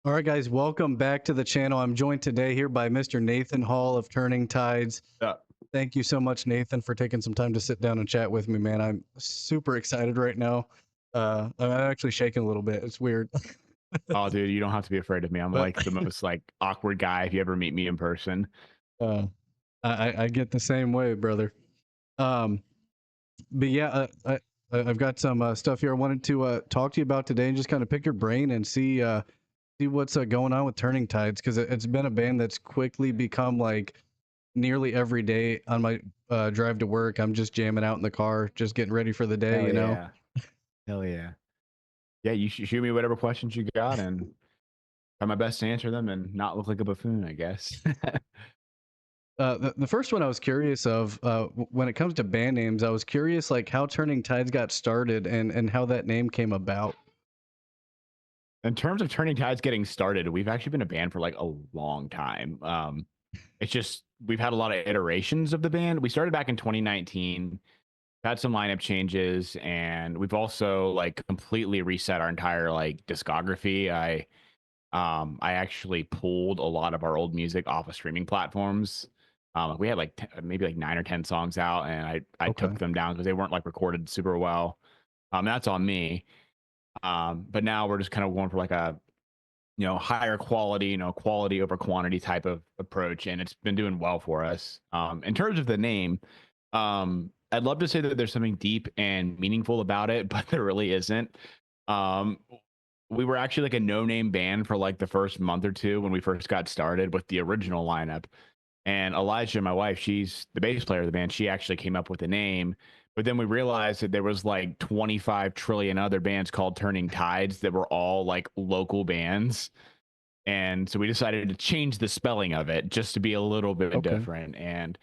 All right, guys, welcome back to the channel. I'm joined today here by Mr. Nathan Hall of Turning Tides. Uh, Thank you so much, Nathan, for taking some time to sit down and chat with me, man. I'm super excited right now. I'm actually shaking a little bit. It's weird, oh, dude, you don't have to be afraid of me. I'm but like the most like awkward guy if you ever meet me in person. uh, I get the same way, brother. Um, but yeah, I've got some stuff here I wanted to talk to you about today and just kind of pick your brain and see what's going on with Turning Tides, because it's been a band that's quickly become like nearly every day on my drive to work. I'm just jamming out in the car, just getting ready for the day, Hell you know. yeah. Hell yeah. Yeah, you should shoot me whatever questions you got and try my best to answer them and not look like a buffoon, I guess. The first one I was curious of, when it comes to band names, I was curious like how Turning Tides got started and how that name came about. In terms of Turning Tides getting started, we've actually been a band for like a long time. It's just we've had a lot of iterations of the band. We started back in 2019, had some lineup changes, and we've also like completely reset our entire like discography. I actually pulled a lot of our old music off of streaming platforms. We had like maybe like 9 or 10 songs out, and I Okay. took them down because they weren't like recorded super well. That's on me. But now we're just kind of going for like a higher quality, quality over quantity type of approach, and it's been doing well for us. In terms of the name, I'd love to say that there's something deep and meaningful about it, but there really isn't. Um, we were actually like a no-name band for like the first month or two when we first got started with the original lineup. And Elijah, my wife, she's the bass player of the band. She actually came up with the name. But then we realized that there was like 25 trillion other bands called Turning Tides that were all like local bands. And so we decided to change the spelling of it just to be a little bit Okay. different. And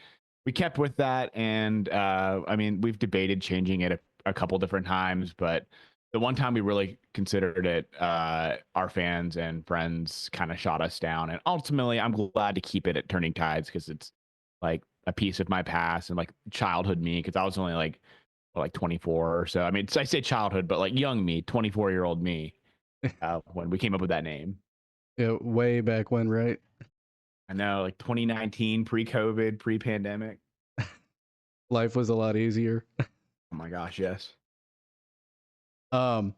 we kept with that. And I mean, we've debated changing it a couple different times, but the one time we really considered it, our fans and friends kind of shot us down. And ultimately, I'm glad to keep it at Turning Tides because it's like a piece of my past and like childhood me, because I was only like 24 or so. I mean, I say childhood, but like young me, 24-year-old me, when we came up with that name. Yeah, way back when, right? I know, like 2019, pre-COVID, pre-pandemic. Life was a lot easier. Oh my gosh, yes. Um,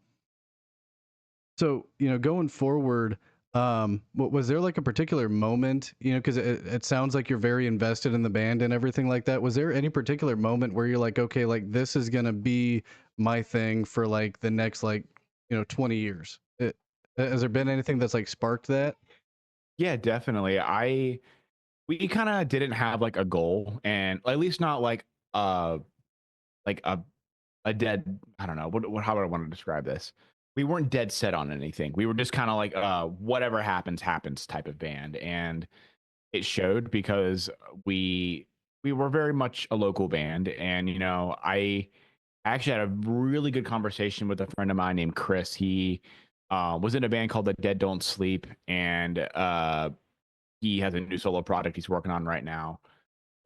So, going forward, was there like a particular moment, because it sounds like you're very invested in the band and everything like that. Was there any particular moment where you're like, okay, like this is gonna be my thing for like the next like, 20 years? Has there been anything that's like sparked that? Yeah, definitely. We kind of didn't have like a goal, and at least not like a dead, I don't know, how would I want to describe this? We weren't dead set on anything. We were just kind of like whatever happens happens type of band, and it showed because we were very much a local band. And I actually had a really good conversation with a friend of mine named Chris. He was in a band called The Dead Don't Sleep, and he has a new solo project he's working on right now.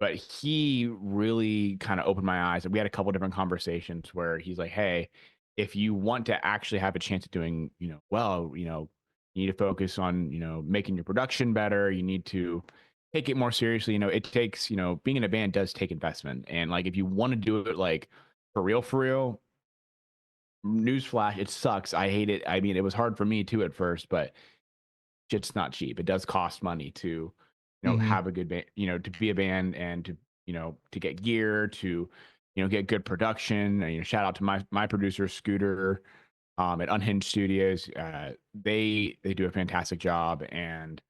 But he really kind of opened my eyes. And we had a couple different conversations where he's like, hey, if you want to actually have a chance of doing, well, you need to focus on, making your production better. You need to take it more seriously. It takes, being in a band does take investment. And like, if you want to do it like for real, newsflash, it sucks. I hate it. I mean, it was hard for me too at first, but it's not cheap. It does cost money to, Hmm. have a good band, to be a band, and to, to get gear, to, get good production. And, shout out to my producer Scooter, at Unhinged Studios. They do a fantastic job, and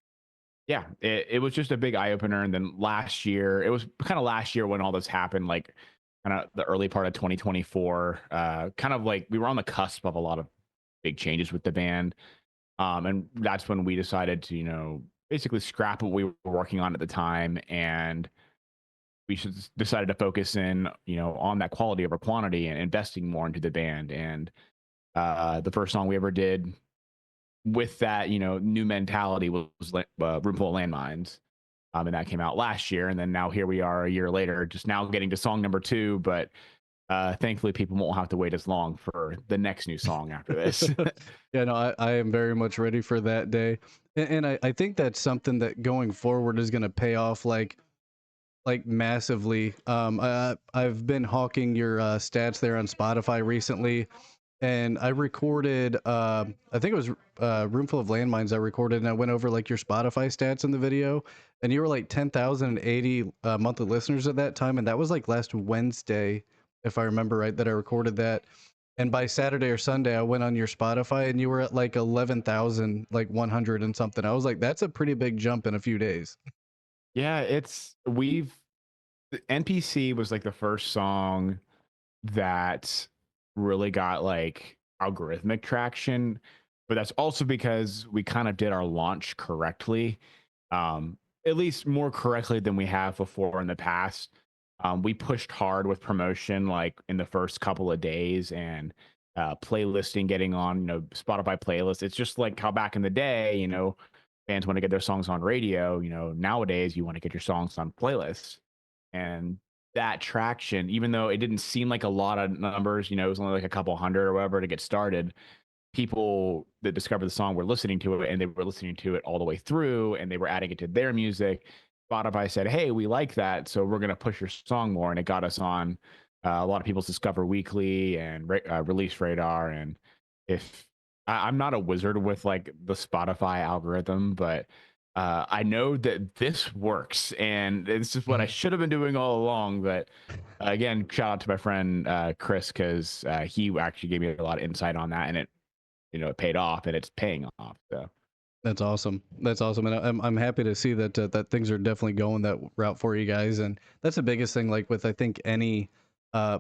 yeah, it was just a big eye opener. And then last year, it was kind of last year when all this happened, like kind of the early part of 2024. Kind of like we were on the cusp of a lot of big changes with the band, and that's when we decided to, basically scrap what we were working on at the time. And we should decided to focus in, on that quality over quantity and investing more into the band. And the first song we ever did with that, new mentality was Roomful of Landmines. And that came out last year. And then now here we are a year later, just now getting to song number 2. But Thankfully, people won't have to wait as long for the next new song after this. Yeah, no, I am very much ready for that day. And I think that's something that going forward is going to pay off like massively. I've been hawking your stats there on Spotify recently, and I recorded I think it was Roomful of Landmines I recorded, and I went over like your Spotify stats in the video, and you were like 10,080 monthly listeners at that time, and that was like last Wednesday, if I remember right, that I recorded that. And by Saturday or Sunday, I went on your Spotify, and you were at like 11,000, like 100 and something. I was like, that's a pretty big jump in a few days. Yeah, the NPC was like the first song that really got like algorithmic traction, but that's also because we kind of did our launch correctly, at least more correctly than we have before in the past. We pushed hard with promotion like in the first couple of days, and playlisting, getting on Spotify playlists. It's just like how back in the day, fans want to get their songs on radio. Nowadays you want to get your songs on playlists, and that traction, even though it didn't seem like a lot of numbers, it was only like a couple hundred or whatever to get started. People that discovered the song were listening to it, and they were listening to it all the way through, and they were adding it to their music. Spotify said, "Hey, we like that, so we're going to push your song more," and it got us on a lot of people's Discover Weekly and Release Radar. And if I'm not a wizard with like the Spotify algorithm, but I know that this works, and this is what I should have been doing all along. But again, shout out to my friend Chris, because he actually gave me a lot of insight on that, and it paid off, and it's paying off. So That's awesome. That's awesome, and I'm happy to see that that things are definitely going that route for you guys. And that's the biggest thing. Like with I think any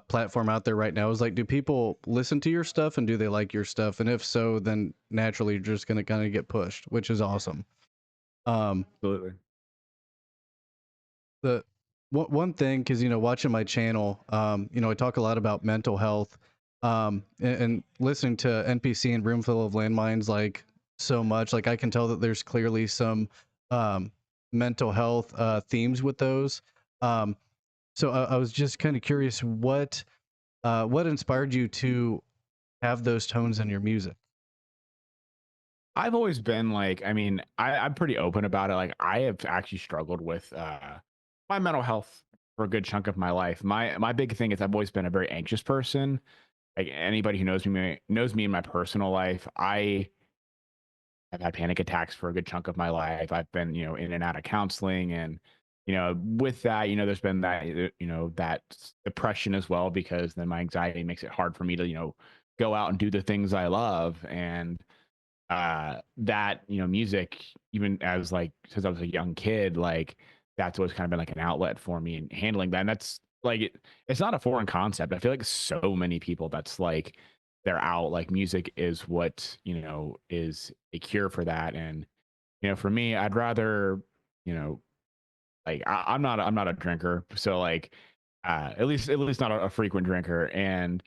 platform out there right now is like, do people listen to your stuff and do they like your stuff? And if so, then naturally you're just gonna kind of get pushed, which is awesome. Um, absolutely. the one thing, because watching my channel, I talk a lot about mental health, and listening to NPC and Roomful of Landmines like so much, like I can tell that there's clearly some um mental health themes with those. um so I was just kind of curious what inspired you to have those tones in your music. I've always been like, I mean, I'm pretty open about it. Like, I have actually struggled with my mental health for a good chunk of my life. My big thing is I've always been a very anxious person. Like anybody who knows me in my personal life, I have had panic attacks for a good chunk of my life. I've been, in and out of counseling, and with that, there's been that, that depression as well, because then my anxiety makes it hard for me to, go out and do the things I love. And that music, even as like since I was a young kid, like that's always kind of been like an outlet for me in handling that. And that's like it's not a foreign concept. I feel like so many people, that's like they're out, like music is what is a cure for that. And for me, I'd rather you know like I'm not a drinker, so like at least not a frequent drinker. And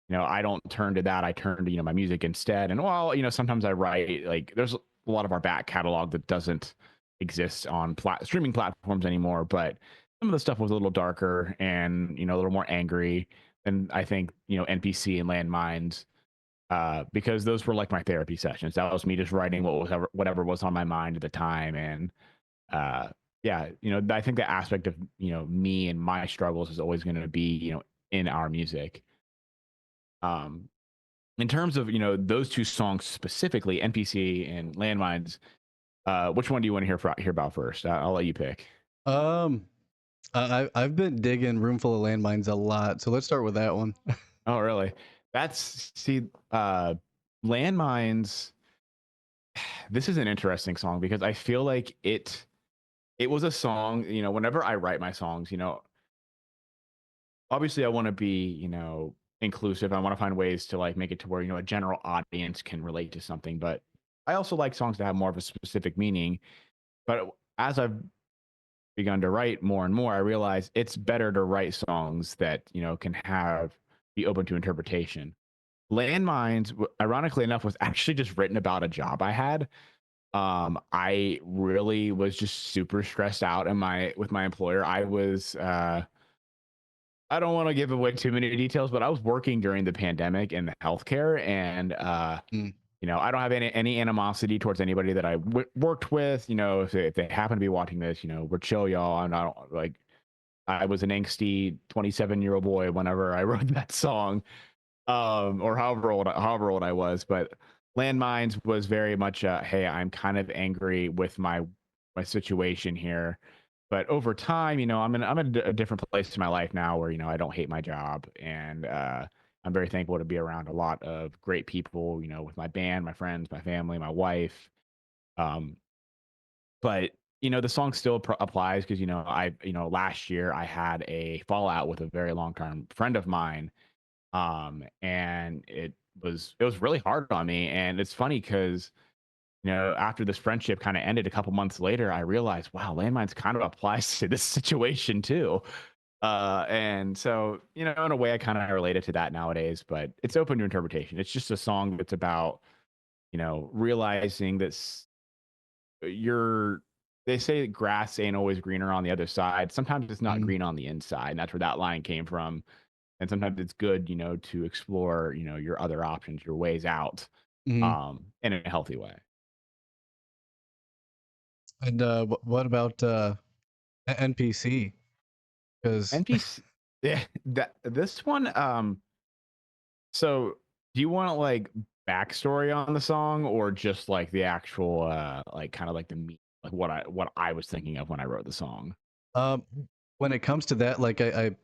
I don't turn to that. I turn to, my music instead. And well, sometimes I write, like there's a lot of our back catalog that doesn't exist on streaming platforms anymore, but some of the stuff was a little darker and, a little more angry. And I think, NPC and Landmines, because those were like my therapy sessions. That was me just writing whatever was on my mind at the time. And, uh, yeah, I think the aspect of, me and my struggles is always going to be, in our music. Um, in terms of those two songs specifically, NPC and Landmines, which one do you want to hear about first? I'll let you pick. um I've been digging Roomful of Landmines a lot, so let's start with that one. Oh, really? That's see, Landmines. This is an interesting song because I feel like it was a song. Whenever I write my songs, obviously I want to be inclusive. I want to find ways to like make it to where a general audience can relate to something, but I also like songs to have more of a specific meaning. But as I've begun to write more and more, I realize it's better to write songs that can be open to interpretation. Landmines, ironically enough, was actually just written about a job I had. I really was just super stressed out with my employer. I was I don't want to give away too many details, but I was working during the pandemic in the healthcare, and Mm, I don't have any animosity towards anybody that I worked with. If they happen to be watching this, we're chill, y'all. And I don't like. I was an angsty 27-year-old boy whenever I wrote that song, or however old I was. But Landmines was very much, hey, I'm kind of angry with my situation here. But over time, I'm in a different place in my life now where I don't hate my job, and I'm very thankful to be around a lot of great people. With my band, my friends, my family, my wife. Um, but the song still applies because last year I had a fallout with a very long term friend of mine, and it was really hard on me. And it's funny because after this friendship kind of ended a couple months later, I realized, wow, landmines kind of applies to this situation too. And so, in a way, I kind of relate it to that nowadays, but it's open to interpretation. It's just a song that's about, realizing that you're, they say grass ain't always greener on the other side. Sometimes it's not mm, green on the inside. And that's where that line came from. And sometimes it's good, to explore, your other options, your ways out, mm. in a healthy way. And what about NPC? Because NPC, yeah, this one. So do you want like backstory on the song, or just like the actual, like kind of like the meat, like what I was thinking of when I wrote the song? um, when it comes to that, like I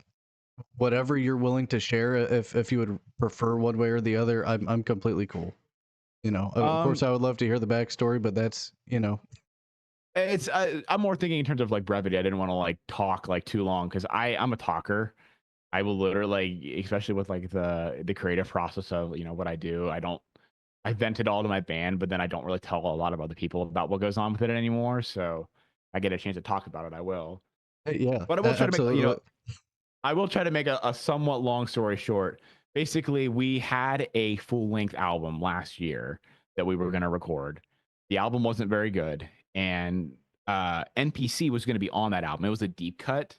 whatever you're willing to share, if you would prefer one way or the other, I'm completely cool. Of course, Um, I would love to hear the backstory, but that's I'm more thinking in terms of like brevity. I didn't want to like talk like too long because I'm a talker. I will literally, like, especially with like the creative process of what I do. I vent it all to my band, but then I don't really tell a lot of other people about what goes on with it anymore. So I get a chance to talk about it, I will. yeah, But I will try to make absolutely. I will try to make a somewhat long story short. Basically, we had a full length album last year that we were going to record. The album wasn't very good, and NPC was going to be on that album. It was a deep cut,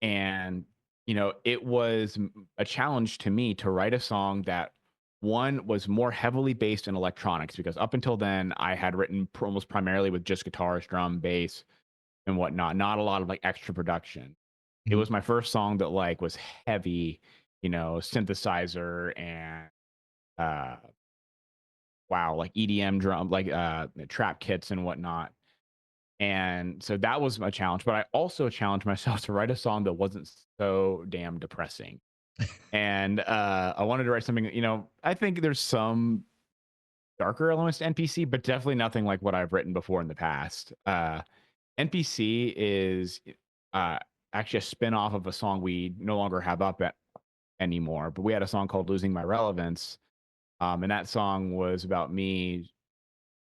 and it was a challenge to me to write a song that one was more heavily based in electronics, because up until then I had written almost primarily with just guitars, drum, bass, and whatnot, not a lot of like extra production. It Mhm, was my first song that like was heavy, synthesizer and uh wow, like EDM drum, like trap kits and whatnot. And so that was my challenge, but I also challenged myself to write a song that wasn't so damn depressing. And I wanted to write something, I think there's some darker elements to NPC, but definitely nothing like what I've written before in the past. NPC is uh, actually a spin-off of a song we no longer have up anymore, but we had a song called Losing My Relevance. And that song was about me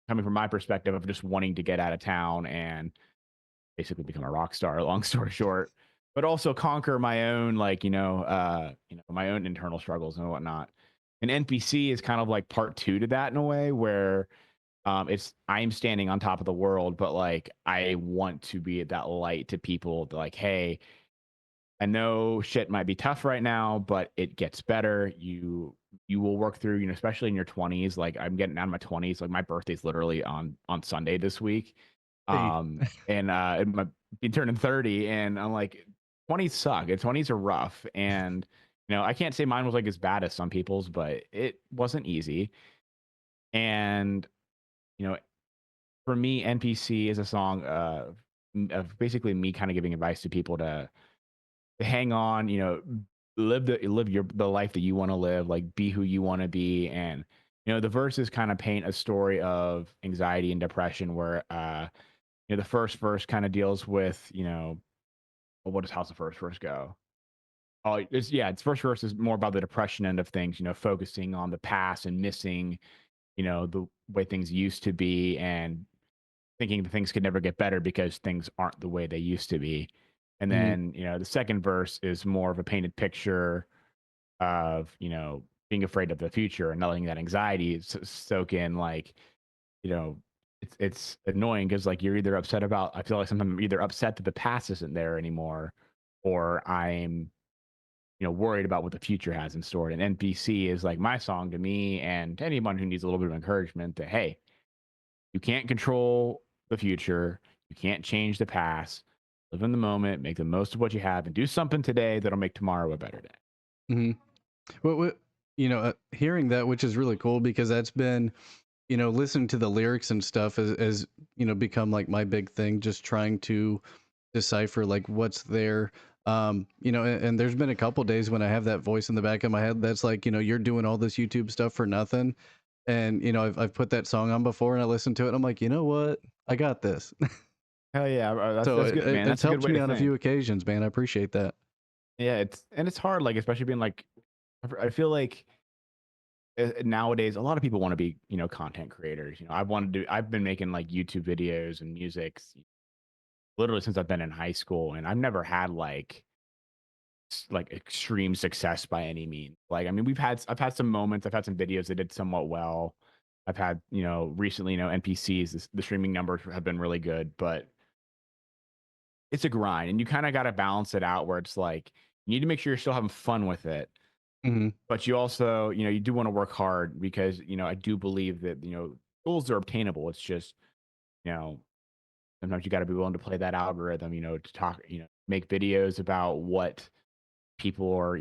coming from my perspective of just wanting to get out of town and basically become a rock star, long story short, but also conquer my own, like, my own internal struggles and whatnot. And NPC is kind of like part two to that in a way where it's I'm standing on top of the world, but like I want to be that light to people, like, hey, I know shit might be tough right now, but it gets better. You will work through, especially in your 20s. Like I'm getting out of my 20s. Like my birthday's literally on Sunday this week. hey, And my be turning 30, and I'm like, 20s suck. 20s are rough. And I can't say mine was like as bad as some people's, but it wasn't easy. And you know, for me, NPC is a song of basically me kind of giving advice to people to hang on, live the life that you want to live, like be who you want to be. And the verses kind of paint a story of anxiety and depression where the first verse kind of deals with, well, how's the first verse go? Oh, it's first verse is more about the depression end of things, focusing on the past and missing, the way things used to be, and thinking that things could never get better because things aren't the way they used to be. And mhm, then, the second verse is more of a painted picture of, being afraid of the future and not letting that anxiety soak in. Like, you know, it's annoying because like you're either upset about, I feel like sometimes I'm either upset that the past isn't there anymore, or I'm worried about what the future has in store. And NPC is like my song to me and to anyone who needs a little bit of encouragement that, hey, you can't control the future. You can't change the past. Live in the moment, make the most of what you have, and do something today that'll make tomorrow a better day. Hmm. What hearing that, which is really cool because that's been, listening to the lyrics and stuff as become like my big thing, just trying to decipher like what's there. And there's been a couple days when I have that voice in the back of my head that's like, you're doing all this YouTube stuff for nothing. And I've put that song on before and I listened to it and I'm like, you know what? I got this. Hell yeah, that's So good, man. it's That's a good helped way me to on a few think. occasions, man. I appreciate that. Yeah, it's hard, like especially being like, I feel like nowadays a lot of people want to be content creators. I've been making like YouTube videos and music literally since I've been in high school, and I've never had like extreme success by any means. Like, I mean, I've had some moments, I've had some videos that did somewhat well. I've had, recently, NPCs, the streaming numbers have been really good, but it's a grind and you kind of got to balance it out where it's like, you need to make sure you're still having fun with it. Hmm. But you also, you do want to work hard because, I do believe that, goals are obtainable. It's just, you know, sometimes you got to be willing to play that algorithm, to talk, make videos about what people are,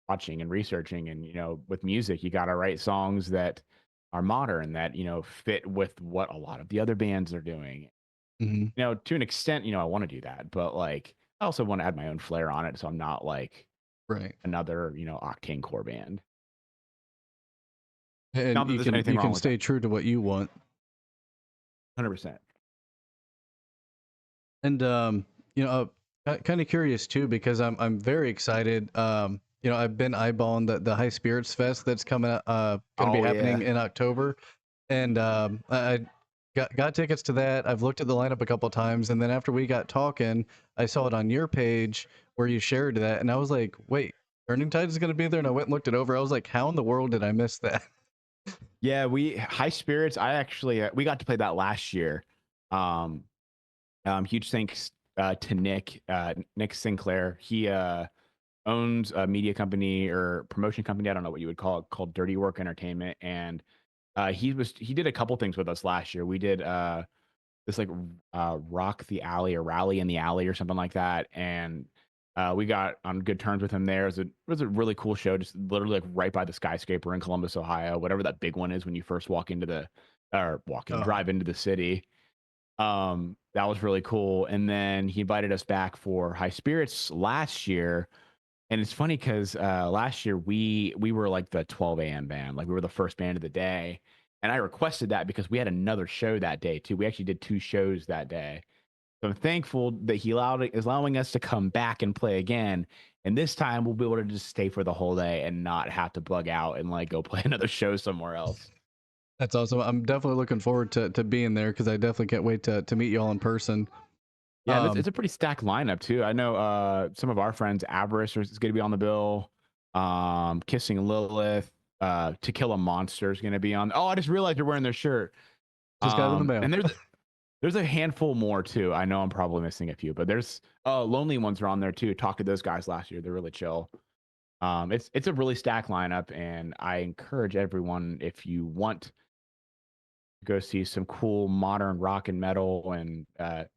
watching and researching. And with music you got to write songs that are modern, that fit with what a lot of the other bands are doing. Hmm. To an extent, I want to do that, but like I also want to add my own flair on it, so I'm not like Right. another octane core band. And Not that you there's can anything you wrong can with that. stay true to what you want. 100%. And kind of curious too because I'm very excited. I've been eyeballing the High Spirits Fest that's coming going to be Oh happening yeah. in October, and I got tickets to that. I've looked at the lineup a couple of times, and then after we got talking, I saw it on your page where you shared that, and I was like, wait, Turning Tides is going to be there, and I went and looked it over. I was like, how in the world did I miss that? Yeah, we High Spirits. I actually we got to play that last year. Um, Huge thanks to Nick Sinclair. He owns a media company or promotion company. I don't know what you would call it, called Dirty Work Entertainment. And he did a couple things with us last year. We did this like Rock the Alley or Rally in the Alley or something like that. And we got on good terms with him there. It was a really cool show, just literally like right by the skyscraper in Columbus, Ohio, whatever that big one is when you first Oh, drive into the city. That was really cool. And then he invited us back for High Spirits last year. And it's funny because last year we were like the 12 a.m. band, like we were the first band of the day. And I requested that because we had another show that day too. We actually did two shows that day. So I'm thankful that is allowing us to come back and play again. And this time we'll be able to just stay for the whole day and not have to bug out and like go play another show somewhere else. that's awesome. I'm definitely looking forward to being there because I definitely can't wait to meet you all in person. Yeah, and Um, it's a pretty stacked lineup too. I know some of our friends, Avarice is going to be on the bill. Kissing Lilith, To Kill a Monster is going to be on. Oh, I just realized you're wearing their shirt. just got it in the mail. And there's a handful more too. I know I'm probably missing a few, but there's Lonely Ones are on there too. Talked to those guys last year. They're really chill. It's a really stacked lineup, and I encourage everyone, if you want go see some cool modern rock and metal and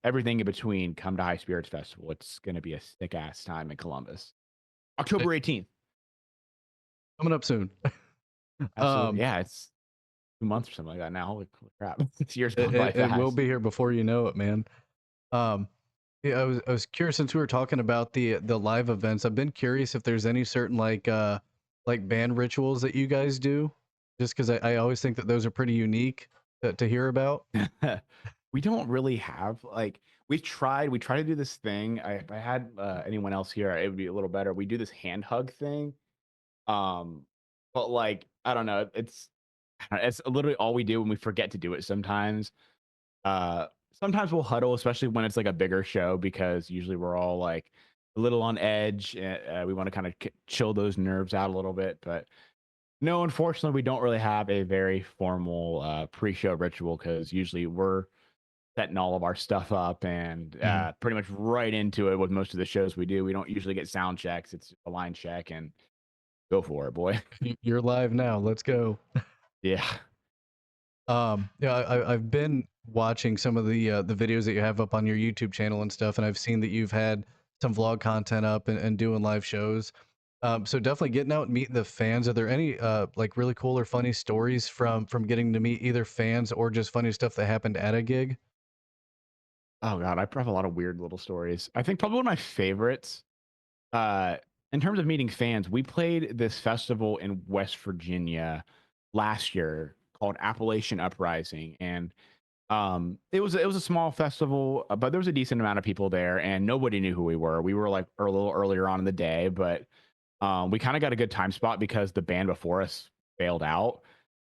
everything in between, come to High Spirits Festival. It's going to be a sick ass time in Columbus. It- October 18th. Coming up soon. Absolutely. um, Yeah, it's 2 months or something like that now. Holy crap. This year's gone it, by it, it will fast. be here before you know it, man. Um, yeah, I was curious since we were talking about the live events. I've been curious if there's any certain like band rituals that you guys do, just because I always think that those are pretty unique to hear about. We don't really have like we try to do this thing. If I had anyone else here, it would be a little better. We do this hand hug thing. Um, but like I don't know, it's literally all we do when we forget to do it sometimes. Sometimes we'll huddle, especially when it's like a bigger show, because usually we're all like a little on edge. We want to kind of chill those nerves out a little bit. But no, unfortunately, we don't really have a very formal pre-show ritual because usually we're setting all of our stuff up and Mhm. pretty much right into it with most of the shows we do. We don't usually get sound checks. It's a line check and go for it, boy. You're live now. Let's go. Yeah. Yeah, I've been watching some of the videos that you have up on your YouTube channel and stuff, and I've seen that you've had some vlog content up and doing live shows. So definitely getting out and meeting the fans. Are there any like really cool or funny stories from getting to meet either fans or just funny stuff that happened at a gig? Oh god, I have a lot of weird little stories. I think probably one of my favorites, uh, in terms of meeting fans, we played this festival in West Virginia last year called Appalachian Uprising, and it was a small festival, but there was a decent amount of people there, and nobody knew who we were. We were like a little earlier on in the day, but we kind of got a good time spot because the band before us bailed out.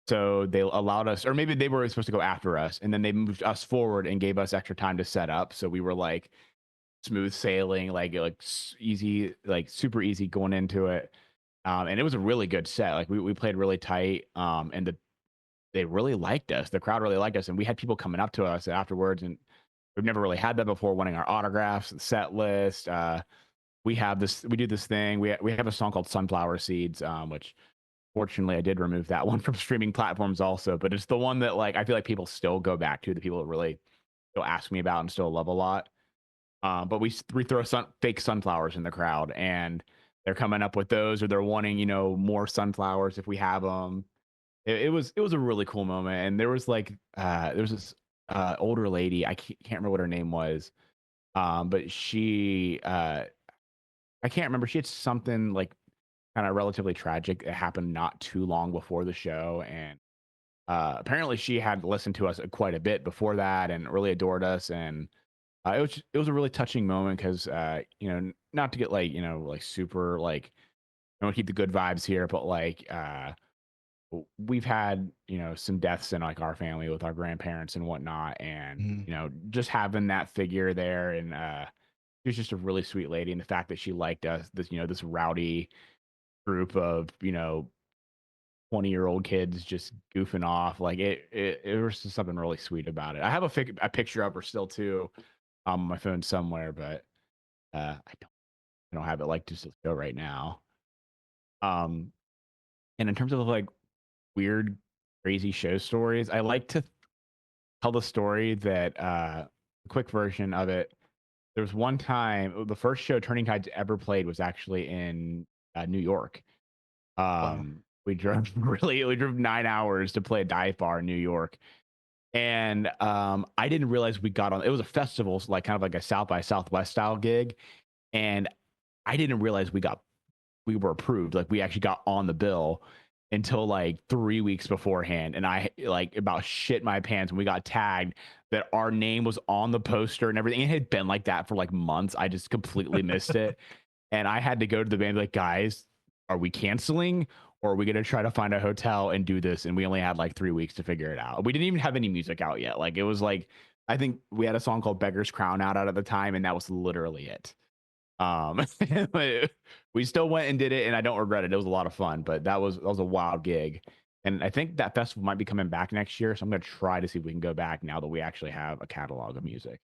So they allowed us, or maybe they were supposed to go after us, and then they moved us forward and gave us extra time to set up. So we were like smooth sailing, easy, like super easy going into it. And it was a really good set. Like we played really tight, and they really liked us. The crowd really liked us, and we had people coming up to us afterwards, and we've never really had that before, wanting our autographs, the set list. We do this thing. We have a song called Sunflower Seeds, which fortunately I did remove that one from streaming platforms also, but it's the one that like I feel like people still go back to, the people that really still ask me about and still love a lot. But we throw fake sunflowers in the crowd, and they're coming up with those, or they're wanting more sunflowers if we have them. It was a really cool moment, and there was this older lady. I can't remember what her name was, but I can't remember. She had something like kind of relatively tragic that happened not too long before the show, and apparently she had listened to us quite a bit before that and really adored us. And it was a really touching moment because not to get like like super like I don't keep the good vibes here, but like we've had some deaths in like our family with our grandparents and whatnot, and Mhm. just having that figure there, and she was just a really sweet lady, and the fact that she liked us, this rowdy group of 20-year-old kids just goofing off, like it was just something really sweet about it. I have a picture of her still too on my phone somewhere, but I don't have it like just to show right now. um and in terms of like weird crazy show stories, I like to tell the story that quick version of it. There was one time, the first show Turning Tides ever played was actually in New York. Wow. We drove 9 hours to play a dive bar in New York. And I didn't realize we got on. It was a festival, so like kind of like a South by Southwest style gig. And I didn't realize we were approved. Like we actually got on the bill until like 3 weeks beforehand. And I like about shit my pants when we got tagged that our name was on the poster and everything. It had been like that for like months. I just completely missed it. And I had to go to the band like, guys, are we canceling, or are we gonna try to find a hotel and do this? And we only had like 3 weeks to figure it out. We didn't even have any music out yet. Like it was like I think we had a song called Beggar's Crown out at the time, and that was literally it. Um, we still went and did it, and I don't regret it. It was a lot of fun, but that was a wild gig. And I think that festival might be coming back next year, so I'm gonna try to see if we can go back now that we actually have a catalog of music.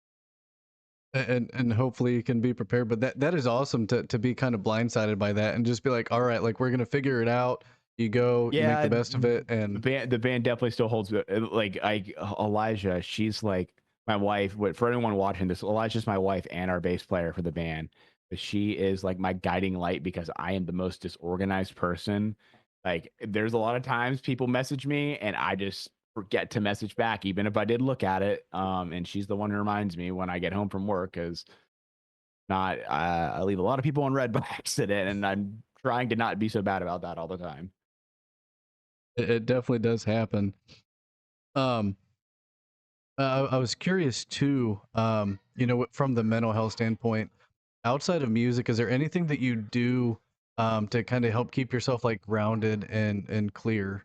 And hopefully you can be prepared. But that is awesome to be kind of blindsided by that and just be like, all right, like we're gonna figure it out. You go, you make the Yeah, best of it, the and band definitely still holds like Elijah. She's like my wife. For anyone watching this, Elijah's my wife and our bass player for the band. But she is like my guiding light because I am the most disorganized person. Like there's a lot of times people message me and I just forget to message back, even if I did look at it. And she's the one who reminds me when I get home from work, because not I leave a lot of people on red by accident, and I'm trying to not be so bad about that all the time. it definitely does happen. Um, I was curious too. From the mental health standpoint, outside of music, is there anything that you do to kind of help keep yourself like grounded and clear?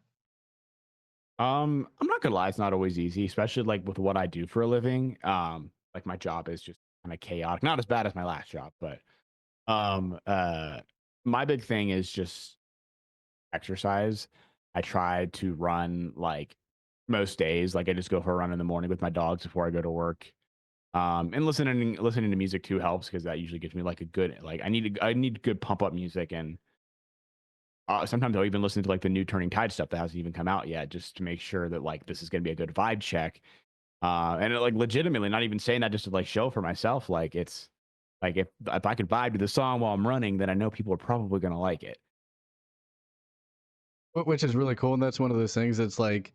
I'm not gonna lie, it's not always easy, especially like with what I do for a living. Like my job is just kind of chaotic. Not as bad as my last job, but um uh my big thing is just exercise. I try to run like most days. Like I just go for a run in the morning with my dogs before I go to work. And listening to music too helps because that usually gives me like a good like I need good pump up music and sometimes I'll even listen to like the new Turning Tide stuff that hasn't even come out yet just to make sure that like this is going to be a good vibe check. And it, like legitimately, not even saying that just to like show for myself, like it's like if I could vibe to the song while I'm running, then I know people are probably going to like it. Which is really cool, and that's one of those things that's like,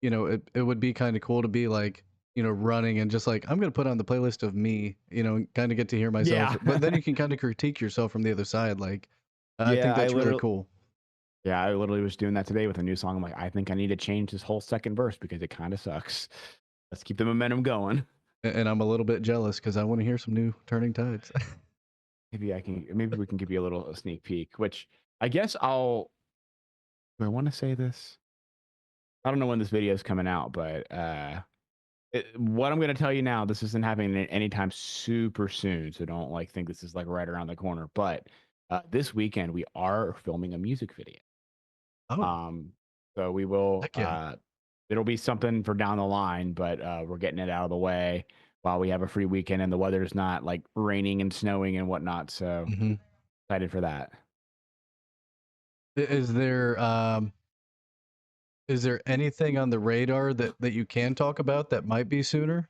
it would be kind of cool to be like, running and just like, I'm gonna put on the playlist of me, and kind of get to hear myself. Yeah. But then you can kind of critique yourself from the other side. Like, I Yeah, think that's really cool. I literally was doing that today with a new song. I'm like, I think I need to change this whole second verse because it kind of sucks. Let's keep the momentum going. And I'm a little bit jealous because I want to hear some new Turning Tides. Maybe we can give you a little sneak peek, which I guess do I want to say this? I don't know when this video is coming out, but what I'm going to tell you now, this isn't happening anytime super soon. So don't like think this is like right around the corner, but this weekend we are filming a music video. Oh, Um, so we will, heck yeah. it'll be something for down the line, but we're getting it out of the way while we have a free weekend and the weather's not like raining and snowing and whatnot. So hmm excited for that. Is there anything on the radar that you can talk about that might be sooner?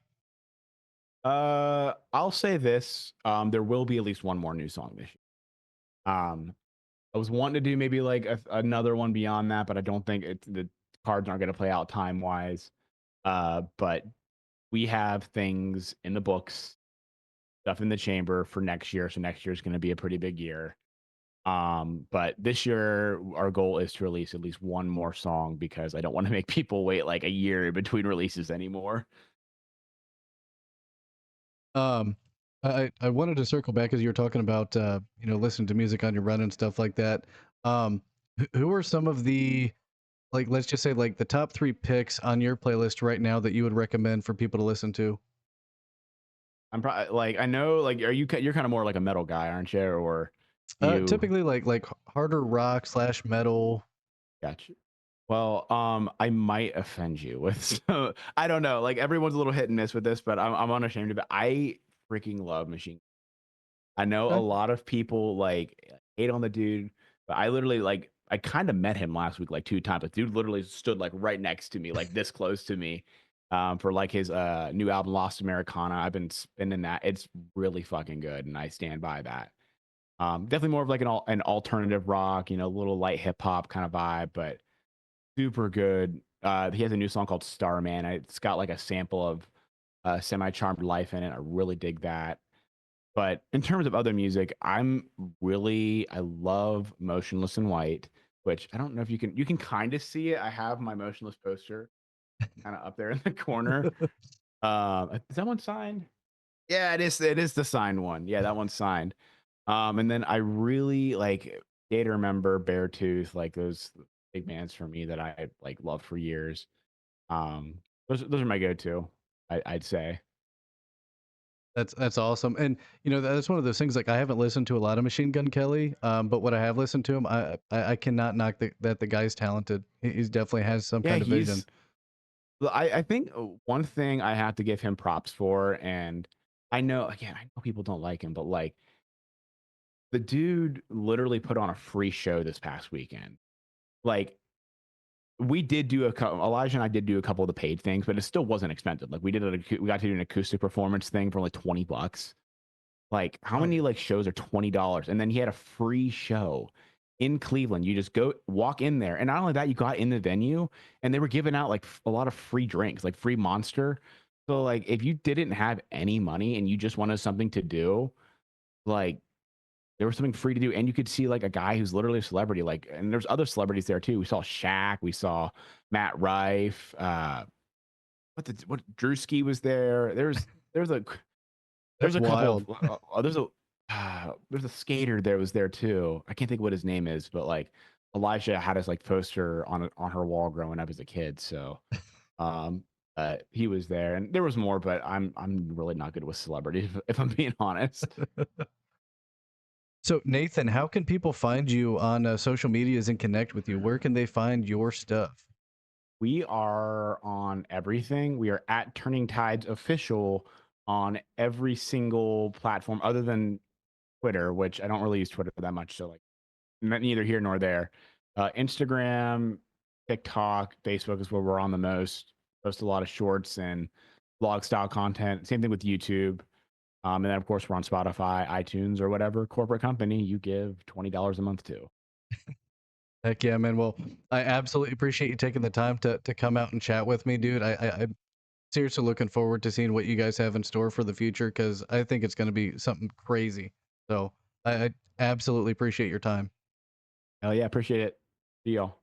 I'll say this. There will be at least one more new song this year. I was wanting to do maybe like another one beyond that, but I don't think the cards aren't going to play out time wise. But we have things in the books, stuff in the chamber for next year. So next year is going to be a pretty big year. But this year our goal is to release at least one more song because I don't want to make people wait like a year between releases anymore. Um, I wanted to circle back as you were talking about listening to music on your run and stuff like that. Who are some of the, like, let's just say, like, the top 3 picks on your playlist right now that you would recommend for people to listen to? I'm probably like I know like you're kind of more like a metal guy, aren't you? Or you Typically like harder rock slash metal. gotcha. Well, I might offend you with I don't know. Like everyone's a little hit and miss with this, but I'm unashamed of it. I freaking love Machine. I know a Okay. lot of people like hate on the dude, but I literally like I kind of met him last week like 2 times. The dude literally stood like right next to me, like this close to me, for like his new album Lost Americana. I've been spinning that. It's really fucking good, and I stand by that. Definitely more of like an alternative rock, a little light hip hop kind of vibe, but super good. He has a new song called Starman. It's got like a sample of Semi Charmed Life in it. I really dig that. But in terms of other music, I love Motionless in White, which I don't know if you can kind of see it. I have my Motionless poster kind of up there in the corner. Is that one signed? Yeah, it is the signed one. Yeah, that one's signed. And then I really like Gator Member, Beartooth, like those big bands for me that I like loved for years. Those are my go-to, I'd say. That's awesome, and that's one of those things. Like, I haven't listened to a lot of Machine Gun Kelly, but what I have listened to him, I cannot knock that the guy's talented. He's definitely has some Yeah, kind of vision. I think one thing I have to give him props for, and I know people don't like him, but like the dude literally put on a free show this past weekend. Like we did do Elijah and I did do a couple of the paid things, but it still wasn't expensive. Like we got to do an acoustic performance thing for like $20. Like how Oh many yeah. like shows are $20? And then he had a free show in Cleveland. You just go walk in there. And not only that, you got in the venue and they were giving out like a lot of free drinks, like free Monster. So like if you didn't have any money and you just wanted something to do, like there was something free to do. And you could see like a guy who's literally a celebrity. Like, and there's other celebrities there too. We saw Shaq, we saw Matt Rife, what Drewski was there. There's a there's That's a couple of wild. there's a skater there was there too. I can't think what his name is, but like Elijah had his like poster on her wall growing up as a kid. So um he was there and there was more, but I'm really not good with celebrities if I'm being honest. So Nathan, how can people find you on social medias and connect with you? Where can they find your stuff? We are on everything. We are at Turning Tides Official on every single platform other than Twitter, which I don't really use Twitter that much. So like neither here nor there. Instagram, TikTok, Facebook is where we're on the most. Post a lot of shorts and blog style content. Same thing with YouTube. And then of course we're on Spotify, iTunes, or whatever corporate company you give $20 a month to. Heck yeah, man. Well, I absolutely appreciate you taking the time to come out and chat with me, dude. I'm seriously looking forward to seeing what you guys have in store for the future because I think it's going to be something crazy. So I absolutely appreciate your time. Hell yeah, appreciate it. See y'all.